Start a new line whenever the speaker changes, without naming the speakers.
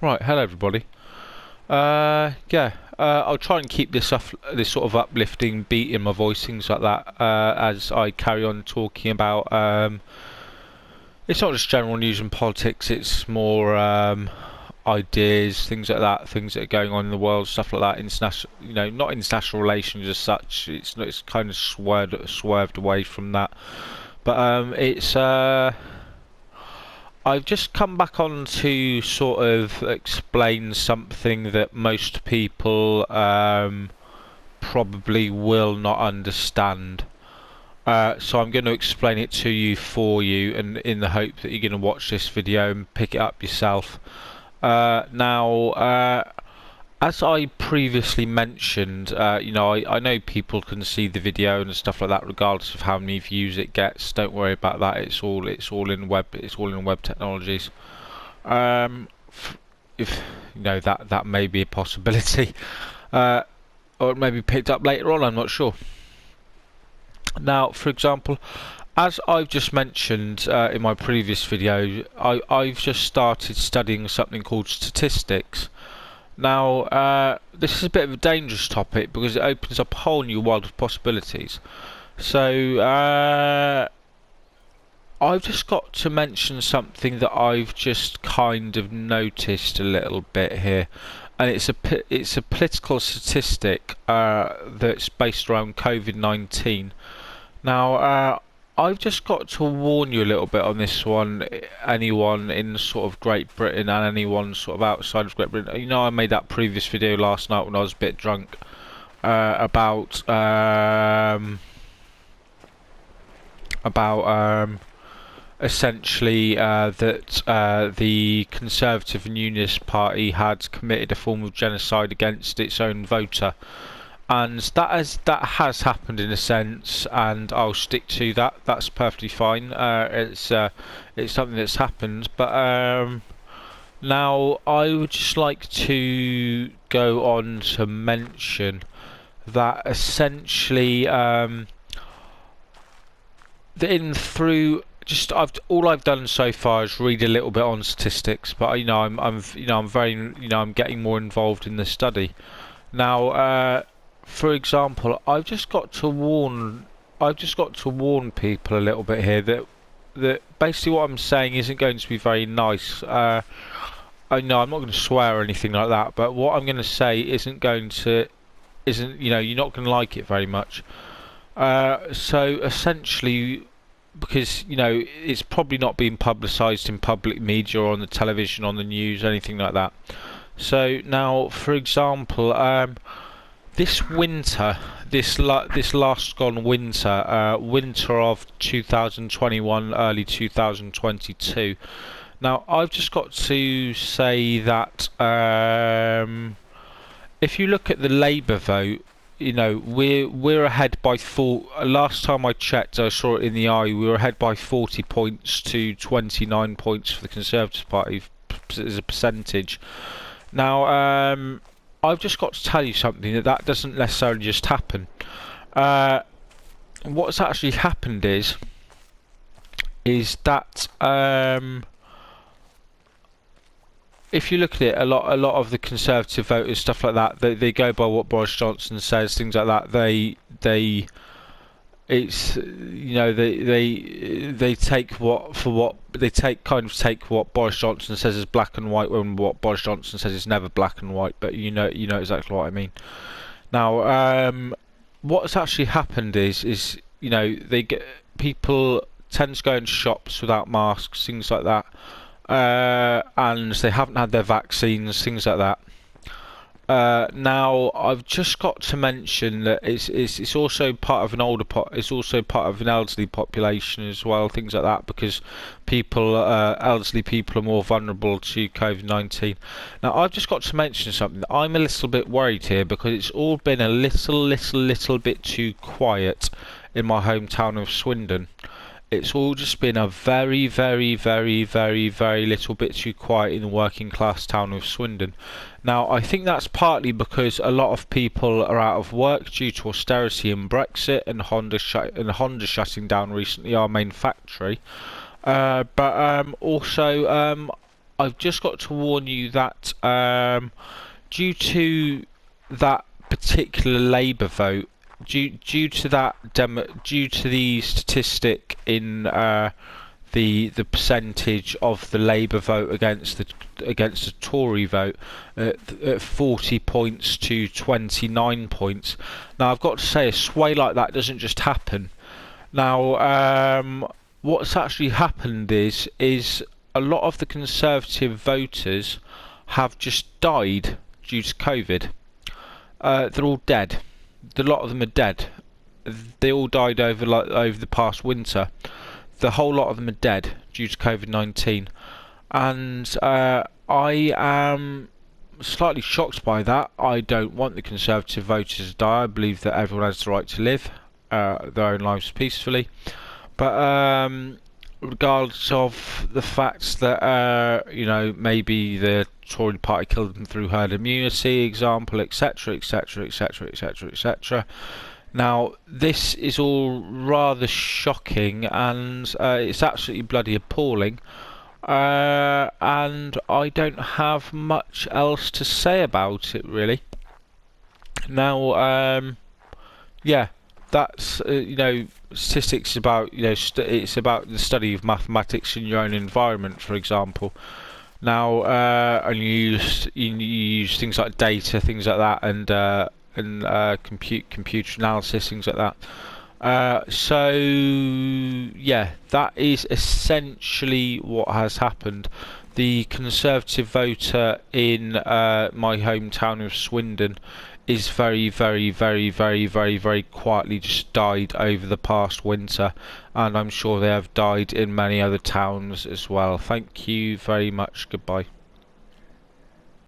Right, hello everybody. I'll try and keep this sort of uplifting beat in my voice, things like that, as I carry on talking about. It's not just general news and politics; it's more ideas, things like that, things that are going on in the world, stuff like that. International, not international relations as such. It's kind of swerved away from that, but I've just come back on to sort of explain something that most people probably will not understand. So I'm going to explain it to you for you, and in the hope that you're going to watch this video and pick it up yourself. As I previously mentioned, I know people can see the video and stuff like that, regardless of how many views it gets. Don't worry about that. It's all in web technologies. If that may be a possibility, or it may be picked up later on. I'm not sure. Now, for example, as I've just mentioned in my previous video, I've just started studying something called statistics. Now, this is a bit of a dangerous topic because it opens up a whole new world of possibilities. So, I've just got to mention something that I've just kind of noticed a little bit here, and it's a political statistic that's based around COVID-19. Now, I've just got to warn you a little bit on this one, anyone in sort of Great Britain and anyone sort of outside of Great Britain. I made that previous video last night when I was a bit drunk about essentially that the Conservative and Unionist Party had committed a form of genocide against its own voter. And that has happened in a sense, and I'll stick to that. That's perfectly fine. It's something that's happened. But now I would just like to go on to mention that essentially all I've done so far is read a little bit on statistics, but I'm getting more involved in the study now. For example, I've just got to warn people a little bit here that basically what I'm saying isn't going to be very nice. I know I'm not going to swear or anything like that, but what I'm going to say you're not going to like it very much. So essentially, because it's probably not being publicised in public media or on the television, on the news, anything like that. So now, for example, this winter, this last gone winter, winter of 2021, early 2022. Now, I've just got to say that if you look at the Labour vote, we're ahead by last time I checked, I saw it in the eye. We were ahead by 40 points to 29 points for the Conservative Party as a percentage. Now, I've just got to tell you something that doesn't necessarily just happen. What's actually happened is that if you look at it, a lot of the Conservative voters, stuff like that, they go by what Boris Johnson says, things like that. They take what Boris Johnson says as black and white, when what Boris Johnson says is never black and white. But you know exactly what I mean. Now, what's actually happened is people tend to go into shops without masks, things like that, and they haven't had their vaccines, things like that. Now, I've just got to mention that it's also part of it's also part of an elderly population as well, things like that, because elderly people are more vulnerable to COVID-19. Now, I've just got to mention something. I'm a little bit worried here because it's all been a little bit too quiet in my hometown of Swindon. It's all just been a very, very, very, very, very little bit too quiet in the working class town of Swindon. Now, I think that's partly because a lot of people are out of work due to austerity and Brexit, and Honda shutting down recently, our main factory. But also, I've just got to warn you that due to that particular Labour vote, due to due to the statistic in the percentage of the Labour vote against the Tory vote at 40 points to 29 points. Now I've got to say, a sway like that doesn't just happen. Now what's actually happened is a lot of the Conservative voters have just died due to COVID. They're all dead. A lot of them are dead. They all died over the past winter. The whole lot of them are dead due to COVID-19, and I am slightly shocked by that. I don't want the Conservative voters to die. I believe that everyone has the right to live their own lives peacefully, but regardless of the fact that maybe the Tory party killed them through herd immunity, example, etc., etc., etc., etc., etc. Now, this is all rather shocking, and it's absolutely bloody appalling. And I don't have much else to say about it, really. Now, yeah, that's statistics about it's about the study of mathematics in your own environment, for example. Now, and you use things like data, things like that, and computer analysis, things like that. So yeah, that is essentially what has happened. The Conservative voter in my hometown of Swindon is very, very, very, very, very, very quietly just died over the past winter, and I'm sure they have died in many other towns as well. Thank you very much. Goodbye.